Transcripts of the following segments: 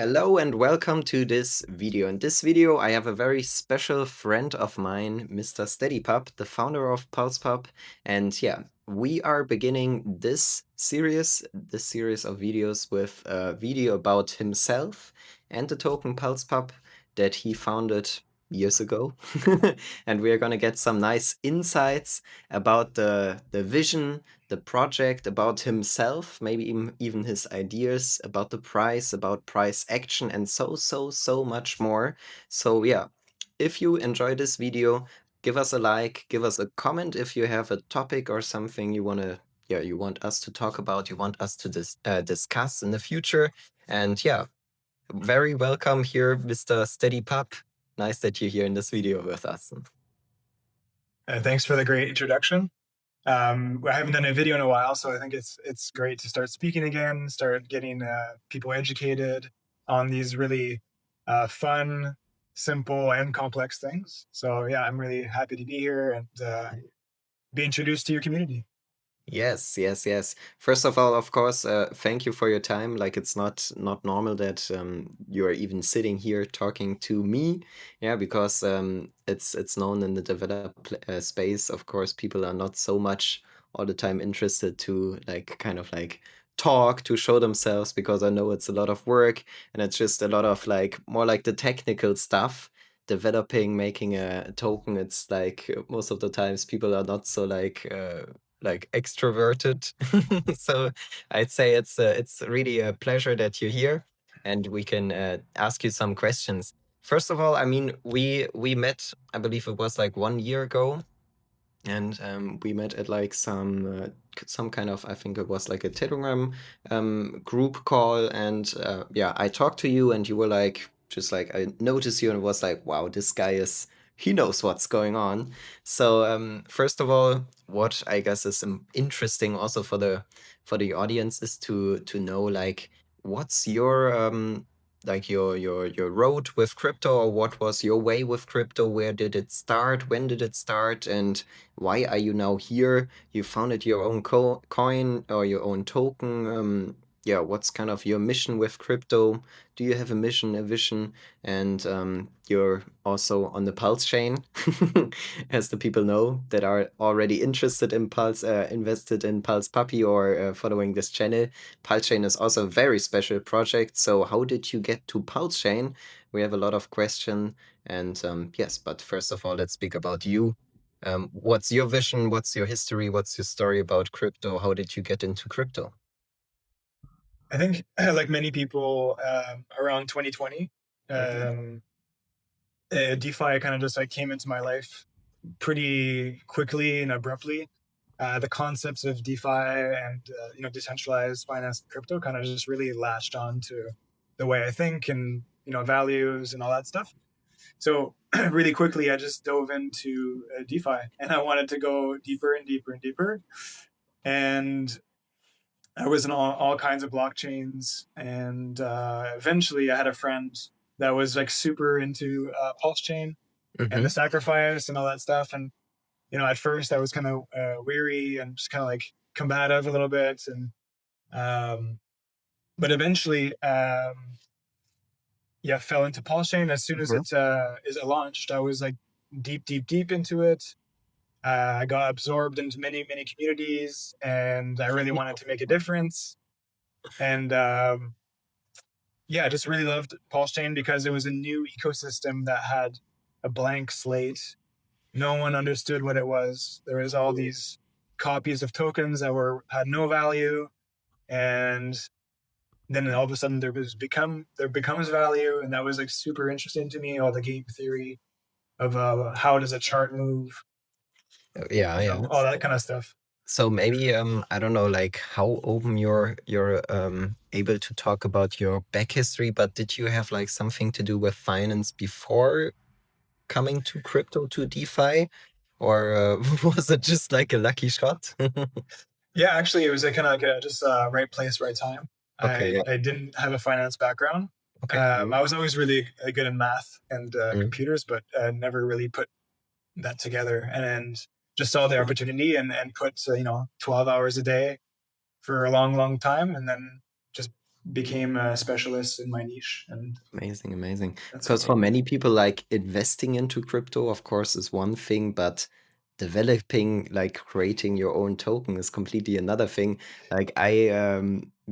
Hello and welcome to this video. In this video, I have a very special friend of mine, Mr. SteadyPub, the founder of PulsePub. And yeah, we are beginning this series of videos with a video about himself and the token PulsePub that he founded years ago. And we are going to get some nice insights about the vision, the project, about himself, maybe even his ideas, about the price, about price action, and so much more. So yeah, if you enjoy this video, give us a like, give us a comment if you have a topic or something you want us to talk about, you want us to discuss in the future. And yeah, very welcome here, Mr. Steady Pup. Nice that you're here in this video with us. Thanks for the great introduction. I haven't done a video in a while, so I think it's great to start speaking again, start getting people educated on these really fun, simple, and complex things. So yeah, I'm really happy to be here and be introduced to your community. Yes. First of all, of course, thank you for your time. Like it's not normal that you are even sitting here talking to me. Yeah, because it's known in the space. Of course, people are not so much all the time interested to like kind of like talk to show themselves because I know it's a lot of work and it's just a lot of like more like the technical stuff. Developing, making a token, it's like most of the times people are not so like extroverted. So I'd say it's really a pleasure that you're here and we can ask you some questions. First of all, I mean, we met, I believe it was like 1 year ago, and we met at like some kind of, I think it was like a Telegram group call, and yeah, I talked to you and you were like, just like I noticed you and was like, wow, this guy he knows what's going on. So first of all, what I guess is interesting also for the audience is to know like what's your like your road with crypto, or what was your way with crypto? Where did it start? When did it start? And why are you now here? You founded your own coin or your own token. Yeah, what's kind of your mission with crypto? Do you have a mission, a vision? And you're also on the Pulse chain, as the people know that are already interested in Pulse, invested in Pulse Puppy or following this channel. Pulse chain is also a very special project. So how did you get to Pulse chain? We have a lot of questions. And yes, but first of all, let's speak about you. What's your vision? What's your history? What's your story about crypto? How did you get into crypto? I think, like many people, around 2020, Mhm. DeFi kind of just like came into my life pretty quickly and abruptly. The concepts of DeFi and decentralized finance and crypto kind of just really latched on to the way I think and values and all that stuff. So really quickly, I just dove into DeFi, and I wanted to go deeper and deeper and deeper. And I was in all kinds of blockchains, and eventually, I had a friend that was like super into Pulse Chain and the Mhm. sacrifice and all that stuff. And at first I was kind of weary and just kind of like combative a little bit, and um, but eventually, yeah, fell into Pulse Chain as soon as Mhm. it launched. I was like deep into it. I got absorbed into many communities, and I really wanted to make a difference. And yeah, I just really loved Pulse Chain because it was a new ecosystem that had a blank slate. No one understood what it was. There was all these copies of tokens that had no value, and then all of a sudden there becomes value, and that was like super interesting to me. All the game theory of how does a chart move, Yeah. all that kind of stuff. So maybe I don't know like how open you're able to talk about your back history, but did you have like something to do with finance before coming to crypto, to DeFi, or was it just like a lucky shot? Yeah, actually, it was kind of like just right place, right time. Okay, yeah. I didn't have a finance background. Okay. I was always really good in math and Mm. computers, but never really put that together. And then just saw the opportunity and put 12 hours a day for a long time, and then just became a specialist in my niche, and Amazing, amazing. that's Because what for made me. many people, like investing into crypto, of course, is one thing, but developing, like creating your own token is completely another thing. Like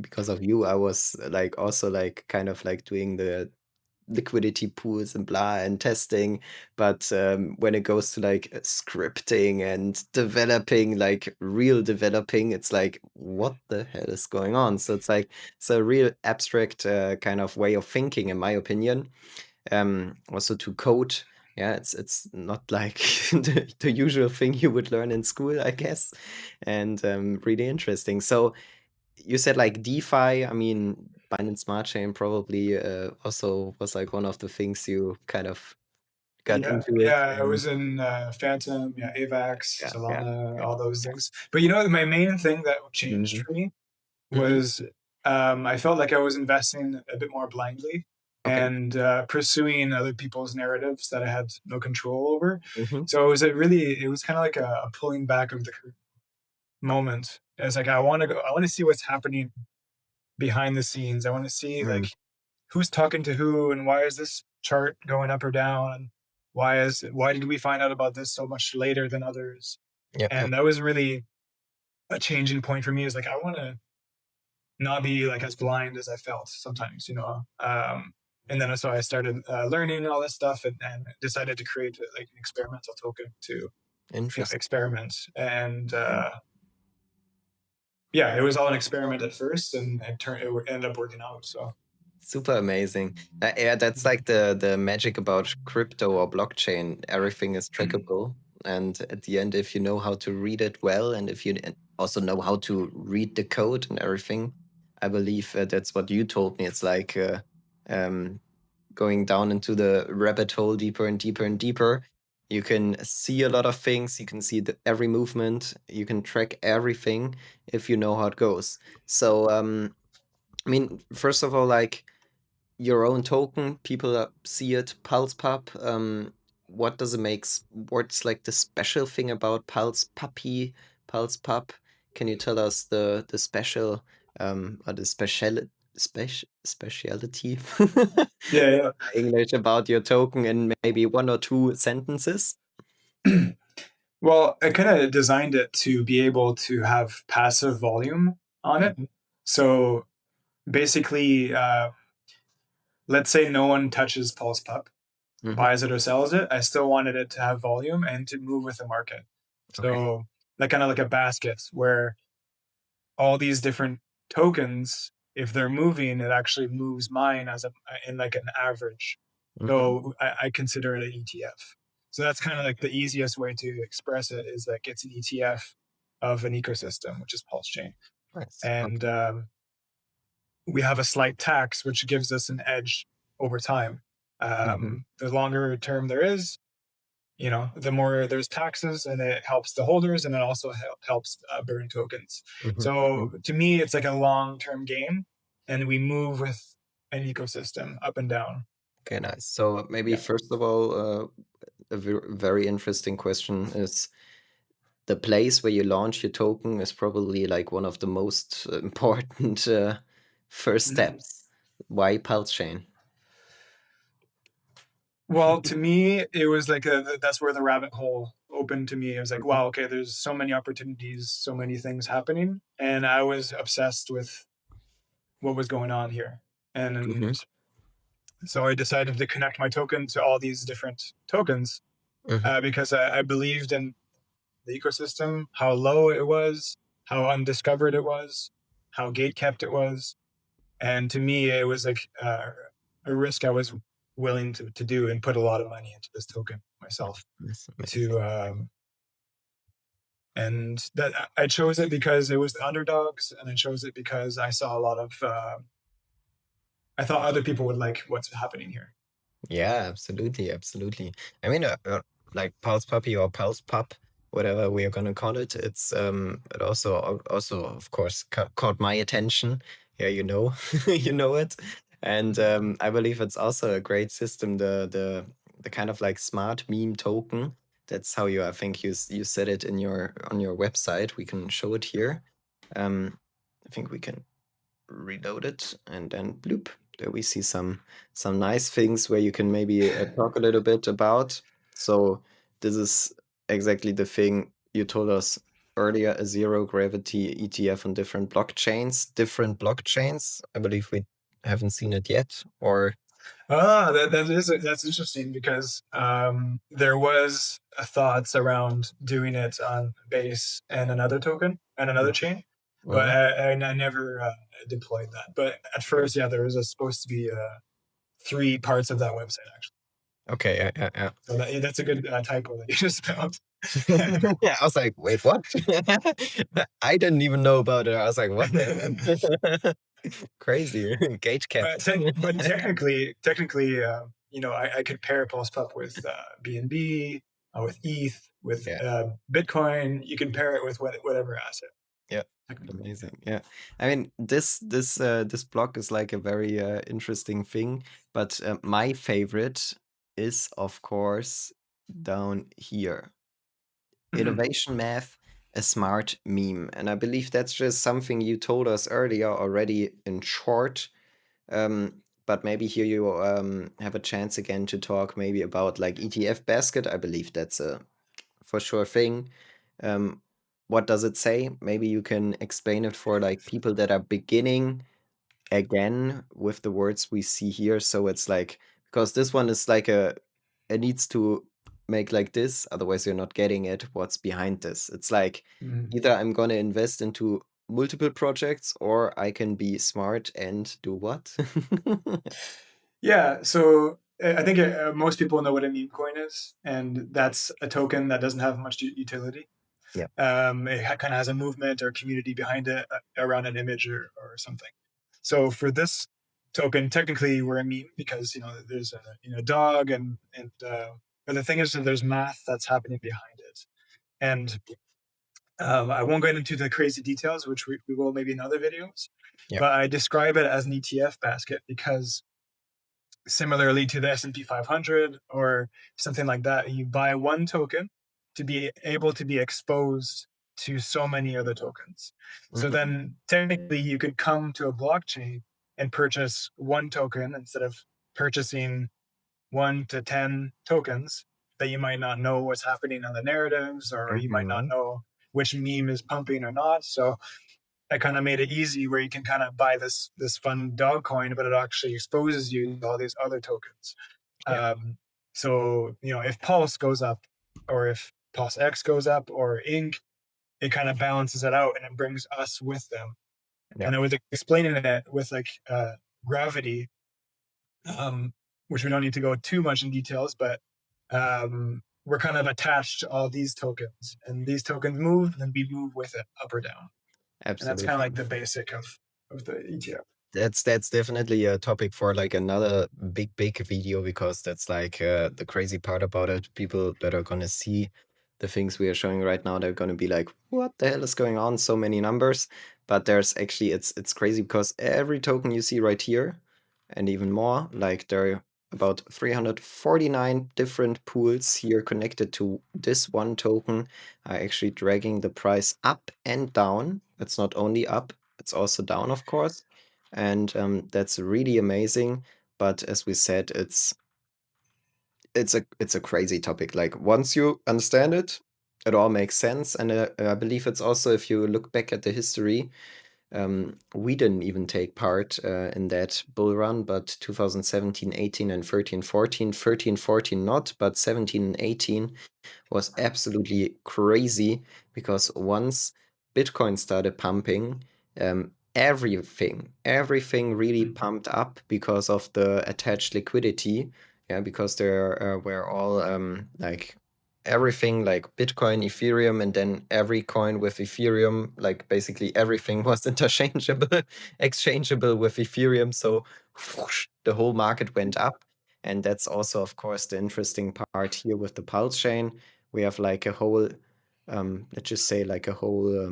because of you, I was like also like kind of like doing the liquidity pools and blah and testing. But when it goes to like scripting and developing, like real developing, it's like, what the hell is going on? So it's like, it's a real abstract kind of way of thinking, in my opinion. Also to code, yeah, it's not like the usual thing you would learn in school, I guess, and really interesting. So you said like DeFi. I mean, Binance Smart Chain probably also was like one of the things you kind of got Yeah, into it. yeah, I was in, Phantom, yeah, AVAX, Yeah, yeah, Solana, yeah. all those things. But, you know, my main thing that changed Hmm. for me Hmm. was, I felt like I was investing a bit more blindly Okay. and, pursuing other people's narratives that I had no control over. Hmm. So it was kinda like a pulling back of the moment. It's like, I wanna see what's happening behind the scenes. I wanna see, Mm. like, who's talking to who and why is this chart going up or down and why did we find out about this so much later than others? Yeah, yeah. And that was really a changing point for me. Is like I want to not be like as blind as I felt sometimes, you know. And then so I started learning all this stuff and decided to create like an experimental token to Interesting. experiment. And yeah, it was all an experiment at first, and ended up working out. So Super amazing. Yeah, that's like the magic about crypto or blockchain. Everything is trackable, and at the end, if you know how to read it well, and if you also know how to read the code and everything, I believe that's what you told me. It's like um, going down into the rabbit hole deeper and deeper and deeper. You can see a lot of things. You can see every movement. You can track everything if you know how it goes. So, I mean, first of all, like your own token, people see it, Pulse Pub. What does it make? What's like the special thing about Pulse Puppy, Pulse Pub? Can you tell us the special or the speciality yeah, English about your token in maybe one or two sentences? yeah. Well, I kind of designed it to be able to have passive volume on it. Mhm. So basically, let's say no one touches Pulse Pup, Mhm. buys it or sells it. I still wanted it to have volume and to move with the market. Okay. So, like kind of like a basket where all these different tokens, if they're moving, it actually moves mine as a in like an average. Mhm. So I consider it an ETF. So that's kind of like the easiest way to express it is like it's an ETF of an ecosystem, which is Pulse Chain. Nice. Okay. And we have a slight tax, which gives us an edge over time. Mhm. The longer term there is, you know, the more there's taxes, and it helps the holders, and it also helps burn tokens. Mhm. So Mhm. to me, it's like a long term game, and we move with an ecosystem up and down. Okay, nice. So maybe Yeah. first of all, a very interesting question is the place where you launch your token is probably like one of the most important first Mhm. steps. Why Pulse Chain? Well, to me, it was like that's where the rabbit hole opened to me. It was like, Mhm. wow, okay, there's so many opportunities, so many things happening, and I was obsessed with what was going on here. Mhm. And so I decided to connect my token to all these different tokens Mhm. because I believed in the ecosystem, how low it was, how undiscovered it was, how gate kept it was. And to me, it was like a risk I was willing to do and put a lot of money into this token myself That's amazing. to and that I chose it because it was the underdogs, and I chose it because I saw a lot of I thought other people would like what's happening here. Yeah, absolutely, absolutely. I mean, like Pulse Puppy or Pulse Pup, whatever we are gonna call it, it also of course caught my attention. Yeah, you know, you know it, and I believe it's also a great system. The kind of like smart meme token. That's how I think you said it in your on your website. We can show it here. Um, I think we can. reload it, and then bloop. There we see some nice things where you can maybe talk a little bit about. So this is exactly the thing you told us earlier, a zero gravity ETF on different blockchains. Different blockchains. I believe we haven't seen it yet, or That's interesting because there was thoughts around doing it on Base and another token and another chain, but Mhm. I never deployed that. But at first, yeah, there was supposed to be three parts of that website actually. Okay, yeah. So that's a good typo that you just found. Yeah, I was like, wait, what? I didn't even know about it. I was like, what the hell? Crazy. Gate But, kept. but technically, I could pair Pulse Pup with BNB, with ETH, with Yeah, Bitcoin. You can pair it with whatever asset. yeah. Technically. Amazing. Yeah. I mean, this block is like a very interesting thing, but my favorite is of course down here. Mhm. Innovation math, a smart meme. And I believe that's just something you told us earlier already in short. But maybe here you have a chance again to talk maybe about like ETF basket. I believe that's a for sure thing. Um, what does it say? Maybe you can explain it for like people that are beginning again with the words we see here. So it's like because this one is like it needs to make like this, otherwise you're not getting it. What's behind this? It's like Mhm. either I'm gonna invest into multiple projects or I can be smart and do what? Yeah, so I think most people know what a meme coin is, and that's a token that doesn't have much utility. Yeah. It kind of has a movement or community behind it around an image or something. So for this token, technically we're a meme because there's a dog and but the thing is that there's math that's happening behind it, and I won't get into the crazy details, which we will maybe in other videos. Yeah. But I describe it as an ETF basket because similarly to the S&P 500 or something like that, you buy one token to be able to be exposed to so many other tokens. So Mhm. then technically you could come to a blockchain and purchase one token instead of purchasing 1 to 10 tokens that you might not know what's happening on the narratives, or you might not Mhm. know which meme is pumping or not. So I kind of made it easy where you can kind of buy this fun dog coin, but it actually exposes you to all these other tokens. Yeah. So if Pulse goes up, or if Pulse X goes up, or Ink, it kind of balances it out and it brings us with them. Yeah. And I was explaining it with like gravity, um, which we don't need to go too much in details, but we're kind of attached to all these tokens, and these tokens move, and we move with it up or down, and that's kind of Absolutely. like the basic of the ETF. That's definitely a topic for like another big video because that's like the crazy part about it. People that are gonna see the things we are showing right now, they're gonna be like, "What the hell is going on? So many numbers!" But there's actually it's crazy because every token you see right here, and even more, like there are about 349 different pools here connected to this one token, are actually dragging the price up and down. It's not only up, it's also down, of course, and that's really amazing. But as we said, it's a crazy topic. Like once you understand it, it all makes sense. And I believe it's also if you look back at the history, we didn't even take part in that bull run, but 2017, 18, and 13, 14, 13, 14 not, but 17 and 18 was absolutely crazy because once Bitcoin started pumping, everything really pumped up because of the attached liquidity. Yeah, because there were all like everything like Bitcoin, Ethereum, and then every coin with Ethereum, like basically everything was interchangeable, exchangeable with Ethereum. So whoosh, the whole market went up. And that's also, of course, the interesting part here with the Pulse chain. We have like a whole, let's just say like a whole,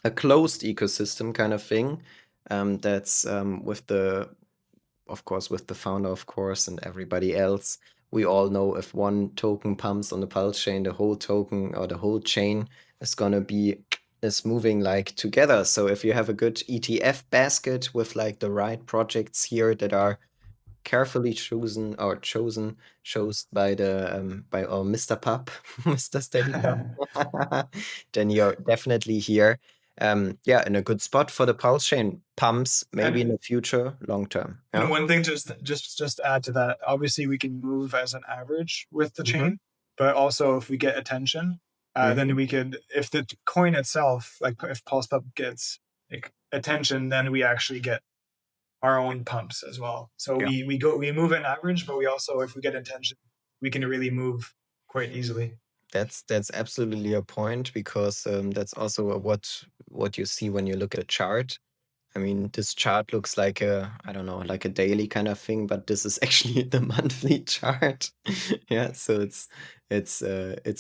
a closed ecosystem kind of thing. That's with the, of course, with the founder, of course, and everybody else. We all know if one token pumps on the Pulse chain, the whole token or the whole chain is gonna be is moving like together. So if you have a good ETF basket with like the right projects here that are carefully chosen by the by our Mr. Pup, Mr. Steady Pup, then you're definitely here. Yeah, in a good spot for the pulse chain pumps, maybe in And the future, long term. and Yeah. one thing, just to add to that, obviously we can move as an average with the Mm-hmm. chain, but also if we get attention, then we could, if the coin itself, like if PulsePub gets like, attention, then we actually get our own pumps as well. So Yeah. we move an average, but we also, if we get attention, we can really move quite easily. That's absolutely a point, because that's also what you see when you look at a chart. I mean, this chart looks like I don't know, like a daily kind of thing, but this is actually the monthly chart. Yeah, so it's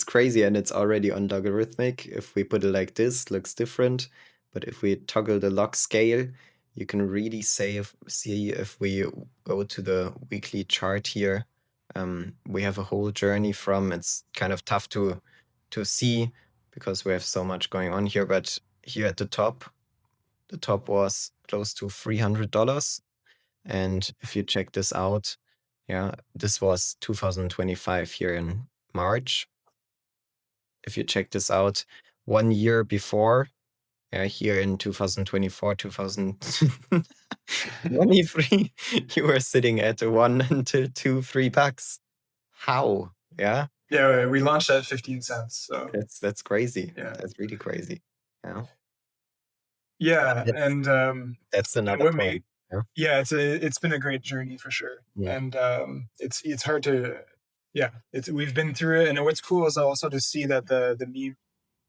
crazy, and it's already on logarithmic. If we put it like this, looks different. But if we toggle the log scale, you can really see if we go to the weekly chart here, we have a whole journey from, it's kind of tough to see because we have so much going on here, but here at the top was close to $300. And if you check this out, yeah, this was 2025 here in March. If you check this out 1 year before, yeah, here in 2024, 2023, you were sitting at $1 to $2, $3. How? Yeah, Yeah, we launched at 15 cents. So that's crazy. yeah, That's really crazy. Yeah, yeah, that's that's and another what point. made Yeah. yeah, it's been a great journey for sure, Yeah. and it's hard to yeah, it's we've been through it, and what's cool is also to see that the meme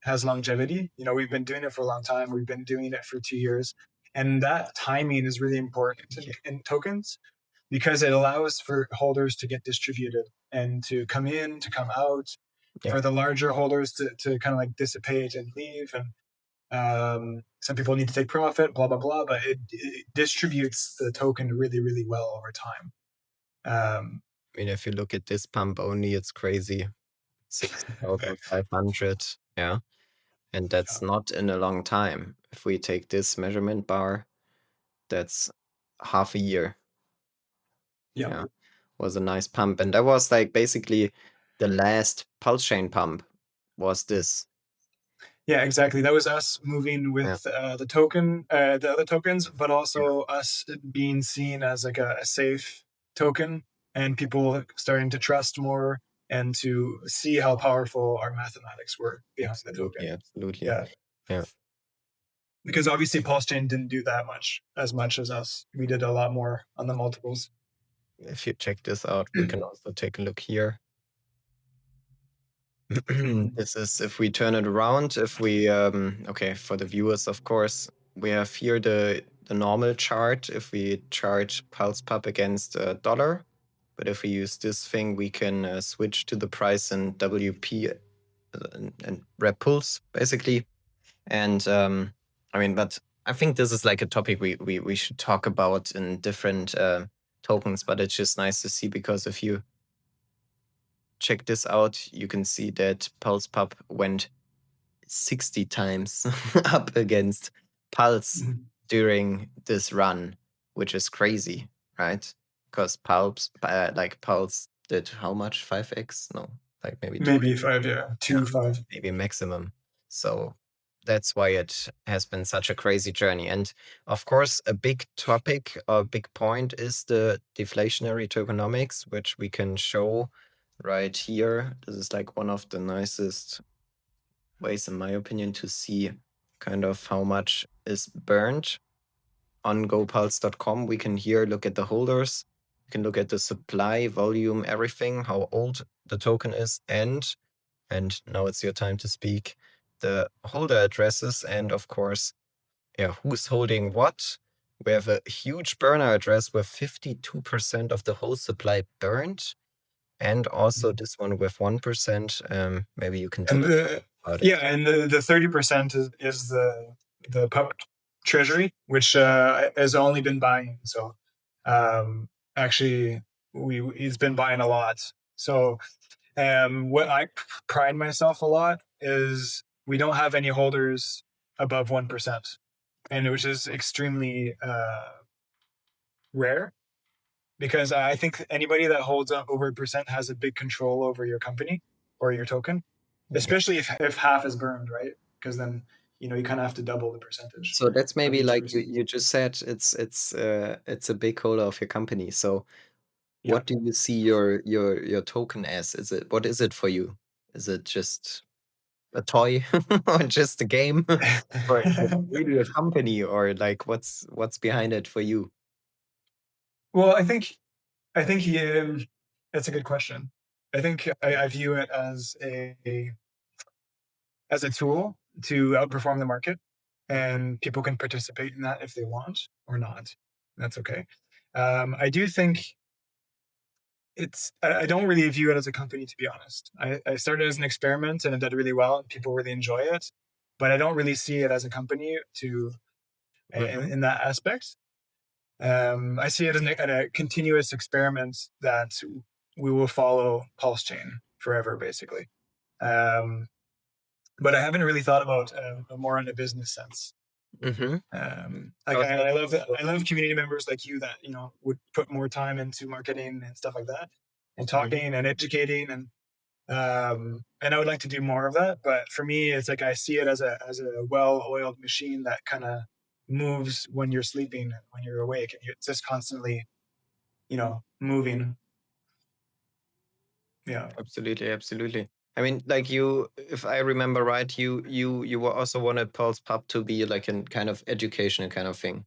has longevity. You know, we've been doing it for a long time. We've been doing it for 2 years, and that timing is really important in tokens because it allows for holders to get distributed and to come in, to come out, Yeah. for the larger holders to kind of like dissipate and leave. And some people need to take profit, blah, blah, blah, but it distributes the token really, really well over time. I mean, if you look at this pump only, it's crazy. 60,500. Yeah. And that's Yeah. not in a long time. If we take this measurement bar, that's half a year. Yeah. Yeah. Was a nice pump. And that was like basically the last pulse chain pump was this. Yeah, exactly. That was us moving Yeah. with the token, the other tokens, but Yeah. also us being seen as like a safe token, and people starting to trust more and to see how powerful our mathematics were behind the Absolutely. token. Absolutely. Yeah, Yeah. because obviously Pulse Chain didn't do that much as us. We did a lot more on the multiples. If you check this out, we can also take a look here. Mhm. This is if we turn it around, if we okay, for the viewers, of course, we have here the normal chart if we chart PulsePub against a dollar. But if we use this thing, we can switch to the price in WP and Repulse, basically. And I mean, but I think this is like a topic we should talk about in different tokens, but it's just nice to see, because if you check this out, you can see that PulsePub went 60 times up against Pulse Mhm. during this run, which is crazy, right? Because Pulse did how much? 5x? No, like maybe 2, Maybe 5, yeah, yeah, 2, 5. maybe maximum. So that's why it has been such a crazy journey. And of course, a big topic, a big point is the deflationary tokenomics, which we can show right here. This is like one of the nicest ways, in my opinion, to see kind of how much is burned on gopulse.com. We can here look at the holders. We can look at the supply, volume, everything, how old the token is, and now it's your time to speak, the holder addresses, and of course, yeah, who's holding what. We have a huge burner address with 52% of the whole supply burned, and also this one with 1%. Maybe you can tell And us about it. yeah, and the 30% is the pup treasury, which has only been buying. So actually, he's been buying a lot. So what I pride myself a lot is we don't have any holders above 1%, and which is extremely rare, because I think anybody that holds up over 1% has a big control over your company or your token, Yeah. especially if half is burned, right? Because then you kind of have to double the percentage So that's of maybe each like receipt. you just said it's a big holder of your company. So Yeah. what do you see your token as? What is it for you? Is it just a toy or just a game? Or is it really a company or like what's behind it for you? Well, I think that's a good question. I think I view it as a tool to outperform the market, and people can participate in that if they want or not. That's okay. I do think I don't really view it as a company, to be honest. I started as an experiment and it did really well and people really enjoy it, but I don't really see it as a company Mhm. in that aspect. I see it as a continuous experiment that we will follow Pulse Chain forever, basically. Um, but I haven't really thought about more in a business sense. Mhm. Like Cause I love community members like you that would put more time into marketing and stuff like that, and Mhm. talking and educating, and I would like to do more of that. But for me, it's like I see it as a well-oiled machine that kind of moves when you're sleeping and when you're awake, and it's just constantly moving. Yeah. Absolutely, absolutely. I mean, like you, if I remember right, you were also wanted Pulse Pub to be like a kind of educational kind of thing.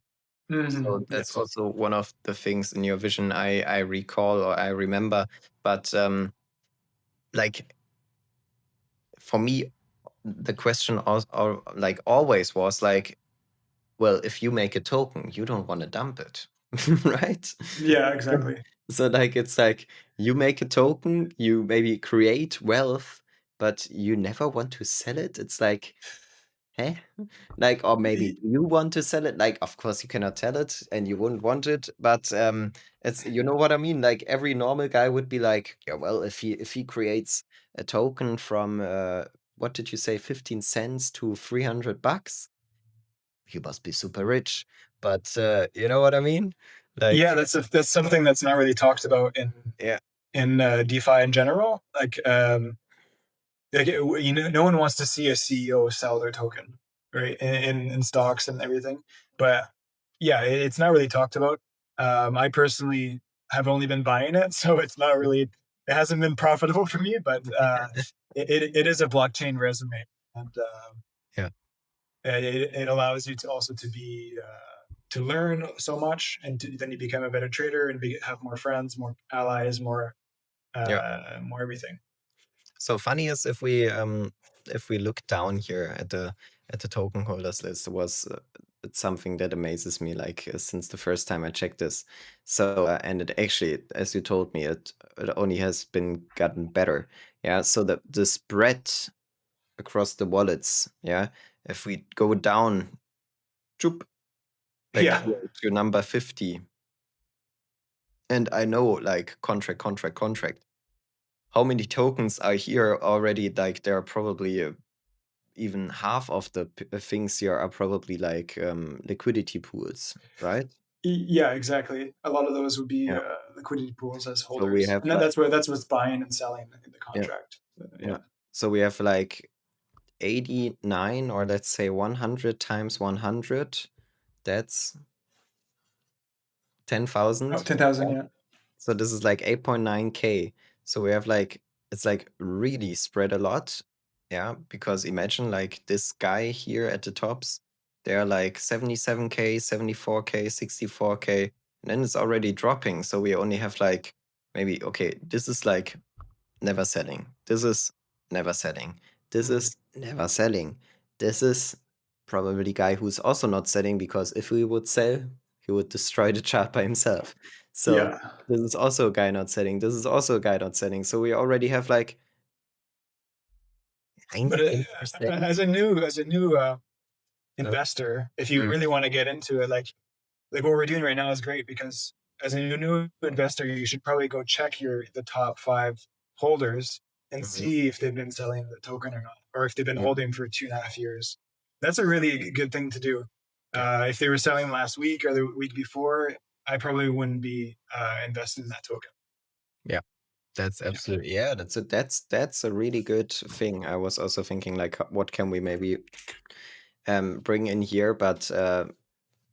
So that's Yes. also one of the things in your vision I recall or I remember. But like for me, the question also, like always was like, well, if you make a token, you don't want to dump it, right? Yeah. Exactly. So like it's like you make a token, you maybe create wealth, but you never want to sell it. It's like, hey, like, or maybe do you want to sell it? Like, of course you cannot tell it and you wouldn't want it, but it's you know what I mean? Like every normal guy would be like, yeah, well, if he creates a token from what did you say, 15 cents to $300, he must be super rich. But you know what I mean? Yeah, Like, that's something that's not really talked about yeah, in DeFi in general. Like no one wants to see a CEO sell their token, right? In stocks and everything. But yeah, it's not really talked about. I personally have only been buying it, so it's not really. It hasn't been profitable for me, but it is a blockchain resume, and yeah. it allows you to also to learn so much, and then you become a better trader and have more friends, more allies, Yeah. more everything. So funny is if we look down here at the token holders list, it's something that amazes me. Like since the first time I checked this, so and it actually, as you told me, it only has been gotten better. Yeah. So the spread across the wallets. Yeah. If we go down, choop, like Yeah. here to number 50, and I know like contract. How many tokens are here already? Like there are probably even half of the things here are probably like liquidity pools, right? Yeah, exactly. A lot of those would be Yeah. liquidity pools as So we holders, have and like that's what's buying and selling in the yeah, contract. yeah. Yeah. So we have like 89 or let's say 100 times 100. That's Oh, 10,000. 10,000. Yeah. So this is like 8.9K. So we have like it's like really spread a lot. Yeah, because imagine like this guy here at the tops, they're like 77K, 74K, 64K, and then it's already dropping. So we only have like maybe okay, this is like never selling. This is never selling. This Mhm. is never selling. This is probably the guy who's also not selling because if he would sell, he would destroy the chart by himself. So Yeah. this is also a guy not selling. This is also a guy not selling. So we already have like But 98%. as a new Uh, investor, if you mm, really want to get into it, like what we're doing right now is great, because as a new investor, you should probably go check the top five holders and mhm, see if they've been selling the token or not, or if they've been yeah, holding for 2.5 years. That's a really good thing to do. Yeah. If they were selling last week or the week before, I probably wouldn't be invested in that token. Yeah. That's Yeah. absolutely, yeah, that's a really good thing. I was also thinking like what can we maybe bring in here, but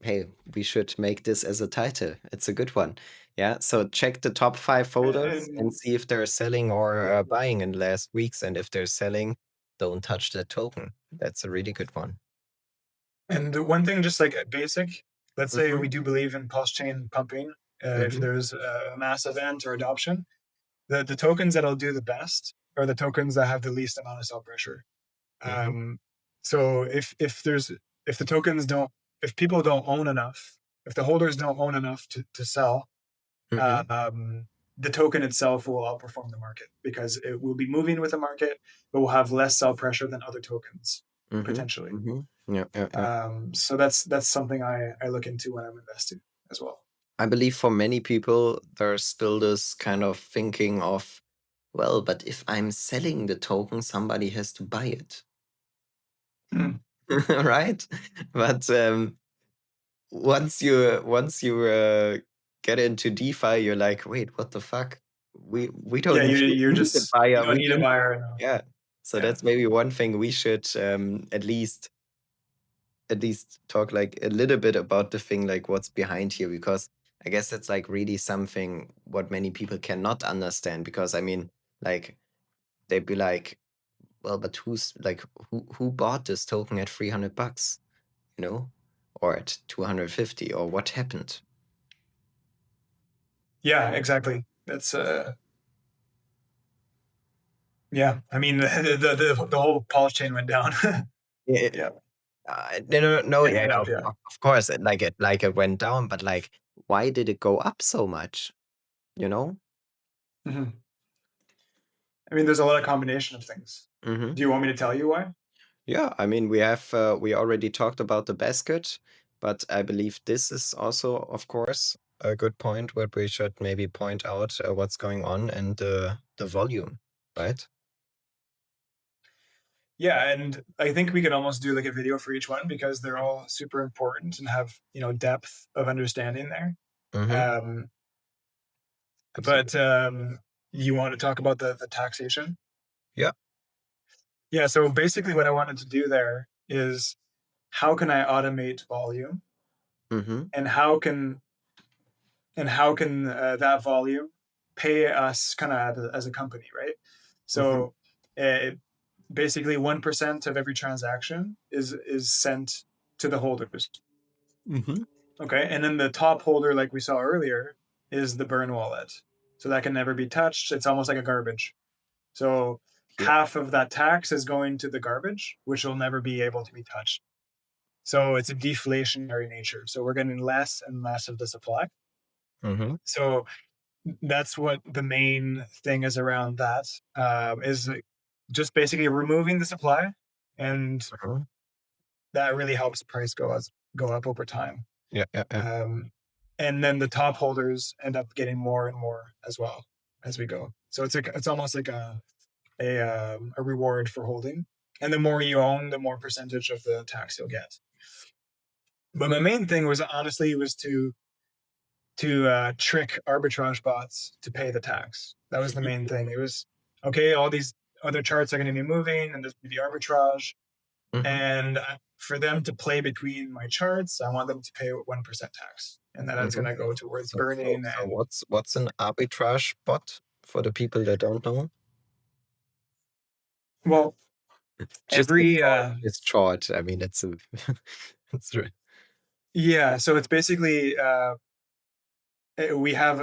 hey, we should make this as a title. It's a good one. Yeah, so check the top 5 folders and And see if they're selling or buying in the last weeks, and if they're selling, don't touch that token. That's a really good one. and the one thing, just like basic, let's say Mhm, we do believe in pulse chain pumping. If mhm, there's a mass event or adoption, the tokens that'll do the best are the tokens that have the least amount of sell pressure. mhm, So if the tokens don't, if people don't own enough, if the holders don't own enough to sell, mhm, the token itself will outperform the market because it will be moving with the market, but will have less sell pressure than other tokens mhm, potentially. mhm. Yeah, yeah, yeah. So that's something I look into when I'm investing as well. I believe for many people, there's still this kind of thinking of, well, but if I'm selling the token, somebody has to buy it, Mm. right? But once you get into DeFi, you're like, wait, what the fuck? We Yeah, don't you're need the just you buyer. don't We need a need, buyer now. yeah. So Yeah. that's maybe one thing we should at least talk like a little bit about the thing, like what's behind here, because I guess that's like really something what many people cannot understand. Because I mean, like they'd be like, well, but who bought this token at $300, you know, or at 250, or what happened? Yeah, exactly. That's yeah. I mean the whole Pulse chain went down. Yeah, Yeah. no, no, no, It yeah, went yeah, up, of, yeah. of course, it went down, but like, why did it go up so much? You know? Mhm. I mean, there's a lot of combination of things. Hmm. Do you want me to tell you why? Yeah, I mean, we already talked about the basket, but I believe this is also, of course, a good point where we should maybe point out what's going on and the volume, right? Yeah, and I think we could almost do like a video for each one because they're all super important and have, depth of understanding there. Mm-hmm. Um, Absolutely. but you want to talk about the taxation? Yeah. Yeah, so basically what I wanted to do there is how can I automate volume Mm-hmm. and how can that volume pay us kind of as a company, right? Mm-hmm. So uh, basically 1% of every transaction is sent to the holders. Mm-hmm. Okay, and then the top holder, like we saw earlier, is the burn wallet. So that can never be touched. It's almost like a garbage. So Yeah. half of that tax is going to the garbage, which will never be able to be touched. So it's a deflationary nature. So we're getting less and less of the supply. Mm-hmm. So that's what the main thing is around that, is just basically removing the supply, and Mm-hmm. that really helps price go up over time. Yeah, yeah, yeah. Um, and then the top holders end up getting more and more as well as we go. So it's almost like a reward for holding. And the more you own, the more percentage of the tax you'll get. But my main thing was honestly was to trick arbitrage bots to pay the tax. That was the main thing. It was okay. All these other charts are going to be moving, and there's the arbitrage. Mm-hmm. And for them to play between my charts, I want them to pay 1% tax, and then that's Mm-hmm. going to go towards So, so, burning. so And what's an arbitrage bot for the people that don't know? well, Just every it's short. I mean, it's a, it's yeah, so it's basically we have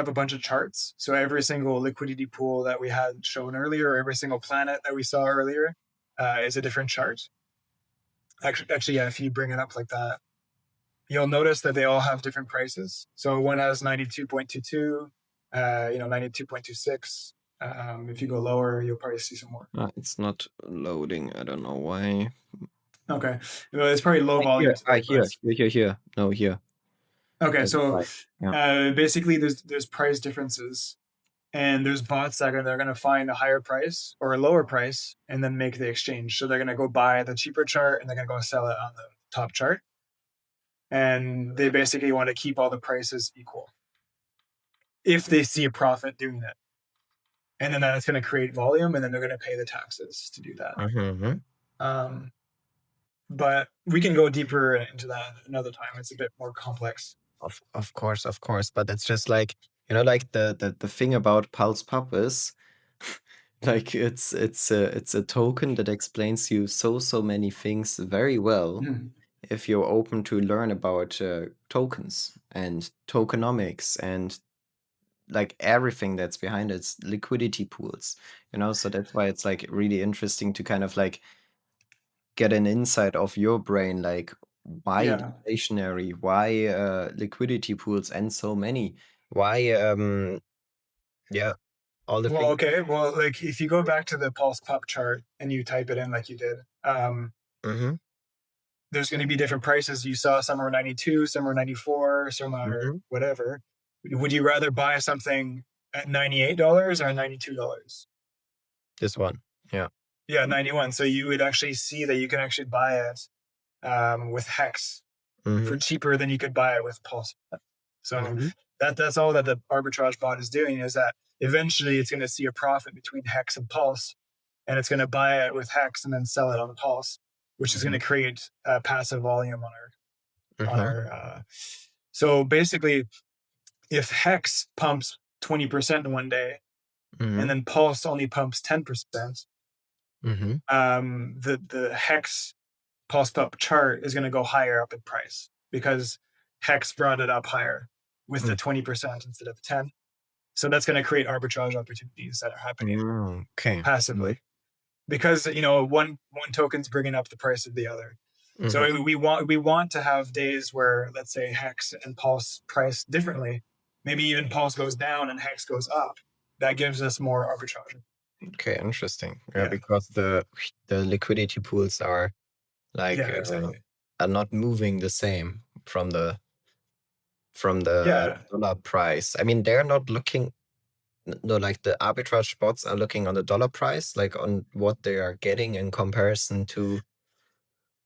a bunch of charts. So every single liquidity pool that we had shown earlier, every single planet that we saw earlier, is a different chart. Actually, yeah, if you bring it up like that, you'll notice that they all have different prices. So one has 92.22, 92.26. If you go lower, you'll probably see some more. it's not loading. I don't know why. Okay, well, it's probably low I volume hear, I today, hear, but here. No, here. okay. That's So right. Yeah. basically, there's price differences and there's bots that they're going to find a higher price or a lower price and then make the exchange. So they're going to go buy the cheaper chart and they're going to go sell it on the top chart. And they basically want to keep all the prices equal if they see a profit doing it. And then that's going to create volume, and then they're going to pay the taxes to do that. Mm-hmm. But we can go deeper into that another time. It's a bit more complex. Of course, of course. But it's just like, like the thing about Pulse Pub is like it's a token that explains you so many things very well if you're open to learn about tokens and tokenomics and like everything that's behind it, liquidity pools, so that's why it's like really interesting to kind of like get an insight of your brain, like why Yeah. stationary, why liquidity pools, and so many, why yeah, all the Well, things. okay. Well, like if you go back to the Pulse Pup chart and you type it in like you did, Mm-hmm. there's going to be different prices. You saw some are 92, some are 94, some are Mm-hmm. whatever. Would you rather buy something at $98 or $92? This one, yeah. Yeah, 91. So you would actually see that you can actually buy it with Hex Mm-hmm. for cheaper than you could buy it with Pulse. So Mm-hmm. that's all that the arbitrage bot is doing, is that eventually it's going to see a profit between Hex and Pulse, and it's going to buy it with Hex and then sell it on the Pulse, which is going to create passive volume on our. So basically, if Hex pumps 20% in one day, and then Pulse only pumps 10%, the Hex Pulse Pup chart is going to go higher up in price because Hex brought it up higher with the 20% instead of 10. So that's going to create arbitrage opportunities that are happening passively because one token's bringing up the price of the other. So we want to have days where, let's say, Hex and Pulse price differently. Maybe even Pulse goes down and Hex goes up. That gives us more arbitrage. Okay, interesting. Yeah, because the liquidity pools are like exactly. are not moving the same from the dollar price. I mean, they're not looking. No, like the arbitrage bots are looking on the dollar price, like on what they are getting in comparison to.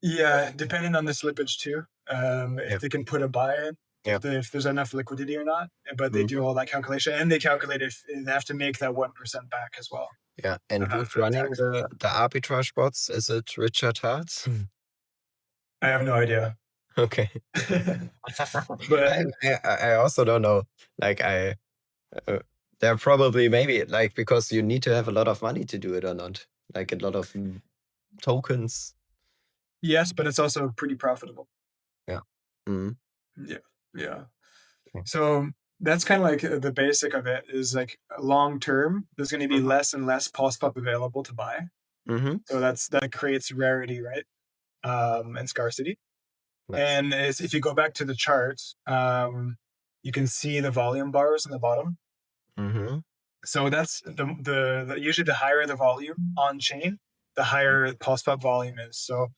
Yeah, depending on the slippage too. If they can put a buy in, if there's enough liquidity or not. But they do all that calculation, and they calculate if they have to make that 1% back as well. Yeah, and who's running the arbitrage bots? Is it Richard Hart? I have no idea. Okay. But I also don't know. Like they're probably maybe like because you need to have a lot of money to do it or not. Like a lot of tokens. Yes, but it's also pretty profitable. Yeah. Yeah. So that's kind of like the basic of it is like long term, there's going to be less and less Pulse Pup available to buy. So that creates rarity, right? And scarcity. Nice. And if you go back to the charts, you can see the volume bars on the bottom. So that's the usually the higher the volume on chain, the higher Pulse Pup volume is. So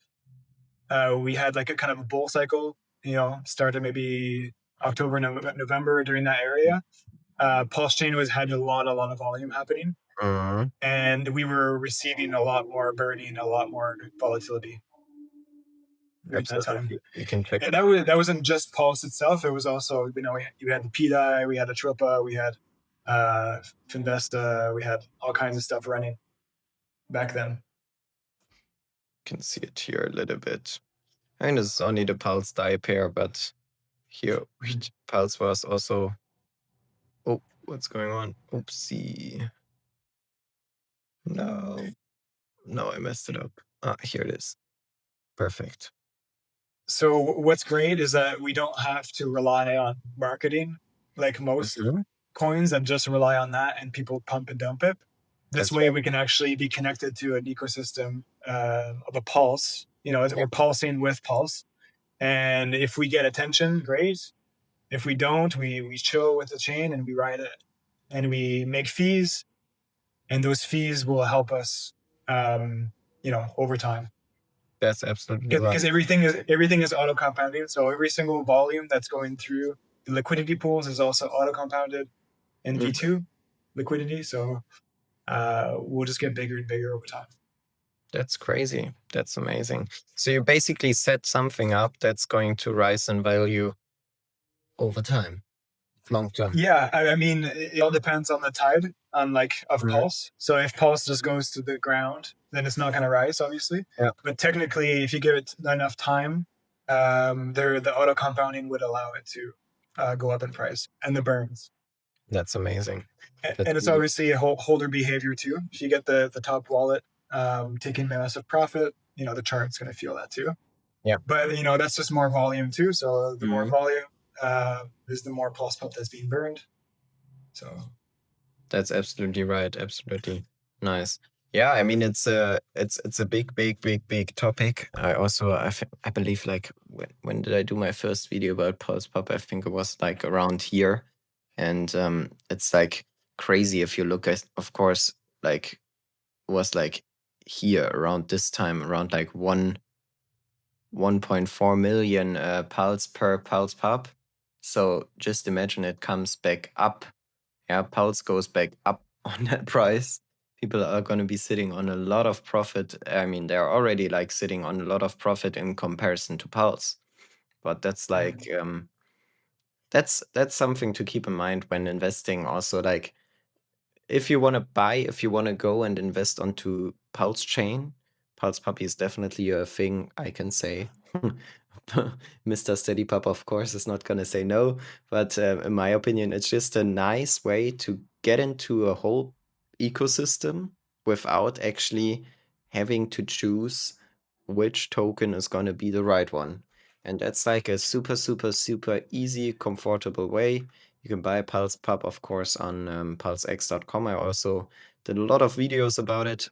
we had like a kind of a bull cycle, started maybe October, November during that area. Pulse chain had a lot of volume happening, and we were receiving a lot more burning, a lot more volatility during that time. You can check. And that wasn't just Pulse itself. It was also you had the PDI, we had Atropa, we had Finvesta, we had all kinds of stuff running back then. You can see it here a little bit. And it's only the Pulse die pair, but here Pulse was also. Oh, what's going on? Oopsie. No, I messed it up. Here it is. Perfect. So what's great is that we don't have to rely on marketing like most coins and just rely on that and people pump and dump it. This way we can actually be connected to an ecosystem of a pulse, we're pulsing with Pulse. And if we get attention, great. If we don't, we chill with the chain and we ride it and we make fees. And those fees will help us, over time. That's absolutely right. Because everything is auto compounding. So every single volume that's going through the liquidity pools is also auto compounded in V2. liquidity. So we'll just get bigger and bigger over time. That's crazy. That's amazing. So you basically set something up that's going to rise in value over time, long term. Yeah, I mean, it all depends on the tide, on like of Mhm. Pulse. So if Pulse just goes to the ground, then it's not going to rise, obviously. Yeah, But technically, if you give it enough time, the auto compounding would allow it to go up in price, and the burns. that's amazing. That's And it's really obviously a holder behavior too. If you get the top wallet taking massive profit, the chart's going to feel that too. yeah. But that's just more volume too. So the more Mhm. volume is the more Pulse pump that's being burned. So That's absolutely right. Absolutely nice. Yeah, I mean it's a big, big, big, big topic. I believe like when did I do my first video about Pulse Pop? I think it was like around here, and it's like crazy if you look at, of course, like it was like here around this time, around like 1.4 million pulse per Pulse Pop. So just imagine it comes back up. Yeah, Pulse goes back up on that price. People are going to be sitting on a lot of profit. I mean, they're already like sitting on a lot of profit in comparison to Pulse. But that's like that's something to keep in mind when investing. Also, like if you want to buy, if you want to go and invest onto Pulse Chain, Pulse Puppy is definitely a thing I can say. Mr. Steady Pup, of course, is not going to say no, but in my opinion, it's just a nice way to get into a whole ecosystem without actually having to choose which token is going to be the right one. And that's like a super, super, super easy, comfortable way. You can buy Pulse Pub, of course, on pulsex.com. I also did a lot of videos about it,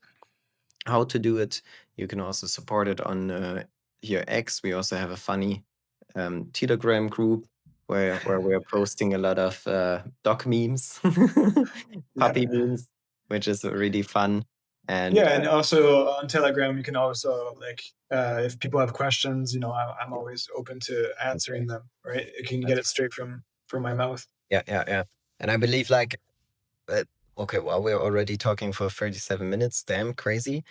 how to do it. You can also support it on here X. We also have a funny Telegram group where we're posting a lot of dog memes, puppy yeah. memes, which is really fun. And Yeah, and also on Telegram, you can also like if people have questions, I'm always open to answering them. Right, you can get that's it straight from my mouth. yeah, yeah, yeah. And I believe like uh, okay, well, we're already talking for 37 minutes. Damn crazy.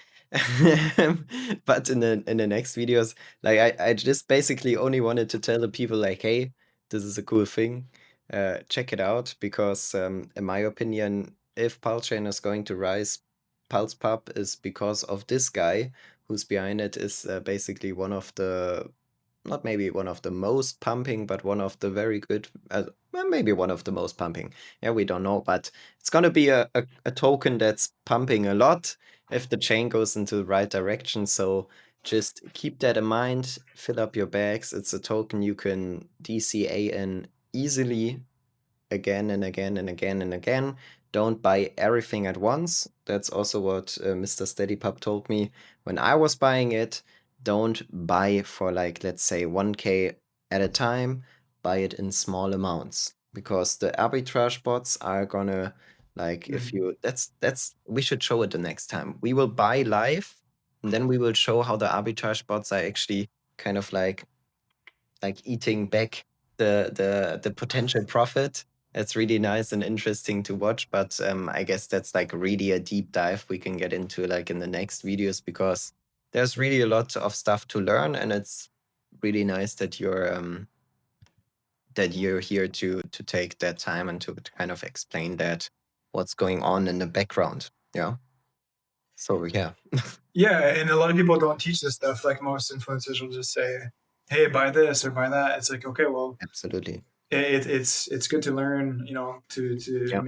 But in the next videos, like I just basically only wanted to tell the people like, hey, this is a cool thing. Check it out because in my opinion, if Pulsechain is going to rise, PulsePub is because of this guy who's behind it is basically one of the not maybe one of the most pumping, but one of the very good, well, maybe one of the most pumping. Yeah, we don't know, but it's going to be a token that's pumping a lot if the chain goes into the right direction. So just keep that in mind, fill up your bags. It's a token you can DCA in easily again and again and again and again. Don't buy everything at once. That's also what Mr. Steadypup told me when I was buying it. Don't buy for like let's say 1k at a time. Buy it in small amounts because the arbitrage bots are gonna like if Mhm. you that's we should show it the next time. We will buy live and then we will show how the arbitrage bots are actually kind of like eating back the potential profit. It's really nice and interesting to watch, but I guess that's like really a deep dive we can get into like in the next videos because there's really a lot of stuff to learn, and it's really nice that you're here to take that time and to kind of explain that what's going on in the background. Yeah. So yeah, Yeah, and a lot of people don't teach this stuff. Like most influencers will just say, "Hey, buy this or buy that." It's like, okay, well, absolutely. it's good to learn, to Yeah.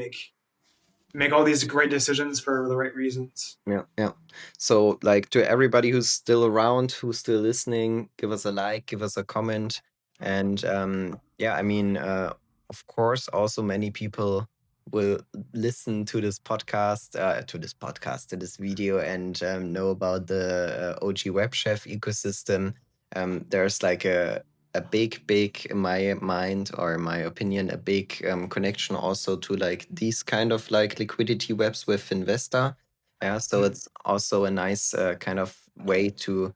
make all these great decisions for the right reasons. Yeah, yeah. So, like, to everybody who's still around, who's still listening, give us a like, give us a comment. And yeah, I mean, of course, also many people will listen to this video, and know about the OG Web Chef ecosystem. There's like a big, big, in my mind or in my opinion, a big connection also to like these kind of like liquidity webs with Investor. Yeah, so Mhm. it's also a nice kind of way to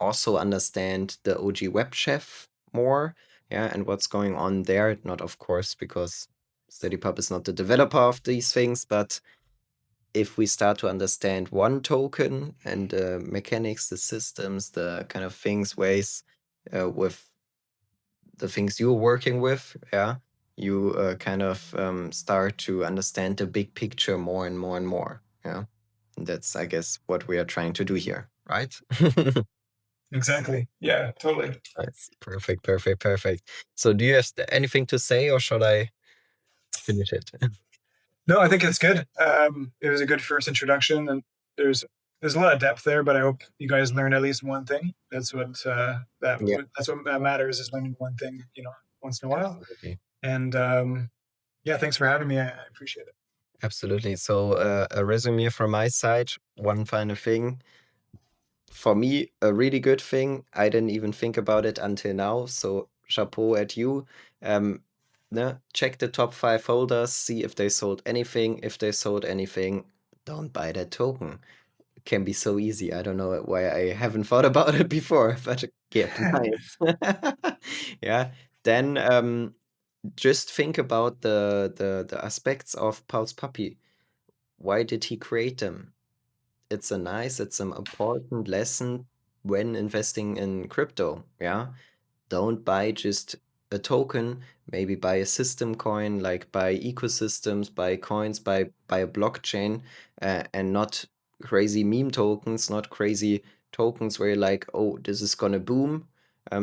also understand the OG Web Chef more. Yeah, and what's going on there. Not, of course, because SteadyPub is not the developer of these things, but if we start to understand one token and the mechanics, the systems, the kind of things, ways with the things you're working with, yeah, you kind of start to understand the big picture more and more and more. Yeah. And that's, I guess, what we are trying to do here, right? Exactly. Yeah, totally. Nice. Perfect, perfect, perfect. So do you have anything to say or shall I finish it? No, I think it's good. It was a good first introduction, and there's a lot of depth there. But I hope you guys learned at least one thing. Yeah, That's what that matters, is learning one thing, once in a while. absolutely. And yeah, thanks for having me. I appreciate it. Absolutely. So a resume from my side, one final thing. For me, a really good thing. I didn't even think about it until now. So chapeau at you. Check the top 5 holders, see if they sold anything. If they sold anything, don't buy that token. It can be so easy. I don't know why I haven't thought about it before, but yeah, nice. Yeah. Then just think about the aspects of Pulse Puppy. Why did he create them? It's an important lesson when investing in crypto, yeah? Don't buy just a token, maybe buy a system coin, like buy ecosystems, buy coins, buy a blockchain, and not crazy meme tokens, not crazy tokens where you're like, oh, this is gonna boom.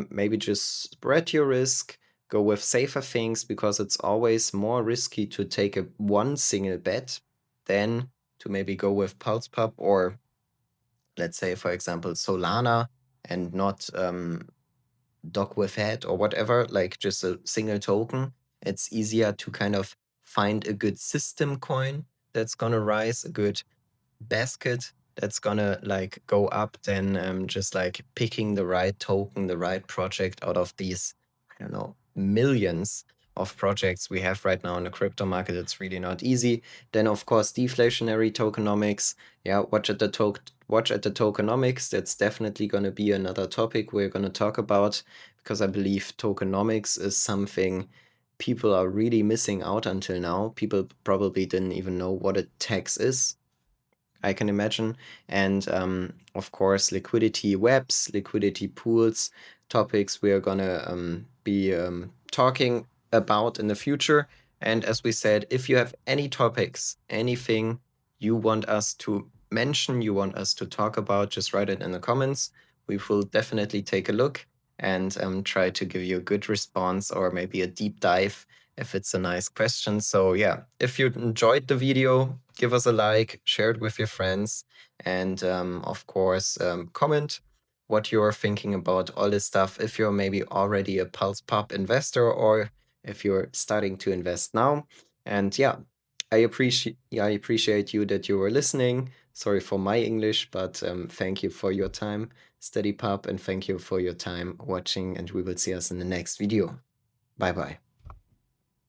Maybe just spread your risk, go with safer things because it's always more risky to take a one single bet than to maybe go with PulsePub or let's say, for example, Solana and not Dog with Head or whatever, like just a single token. It's easier to kind of find a good system coin that's gonna rise, a good basket that's gonna like go up than just like picking the right token, the right project out of these, I don't know, millions of projects we have right now in the crypto market. It's really not easy. Then of course deflationary tokenomics. Yeah, watch at the tokenomics. That's definitely gonna be another topic we're gonna talk about because I believe tokenomics is something people are really missing out until now. People probably didn't even know what a tax is, I can imagine. And of course, liquidity webs, liquidity pools, topics we are gonna be talking about in the future. And as we said, if you have any topics, anything you want us to mention, you want us to talk about, just write it in the comments. We will definitely take a look and try to give you a good response or maybe a deep dive if it's a nice question. So yeah, if you enjoyed the video, give us a like, share it with your friends, and of course, comment what you're thinking about all this stuff. If you're maybe already a Pulse Pop investor or if you're starting to invest now. And yeah, I appreciate you that you were listening. Sorry for my English, but thank you for your time, Steady Pub, and thank you for your time watching. And we will see us in the next video. Bye bye.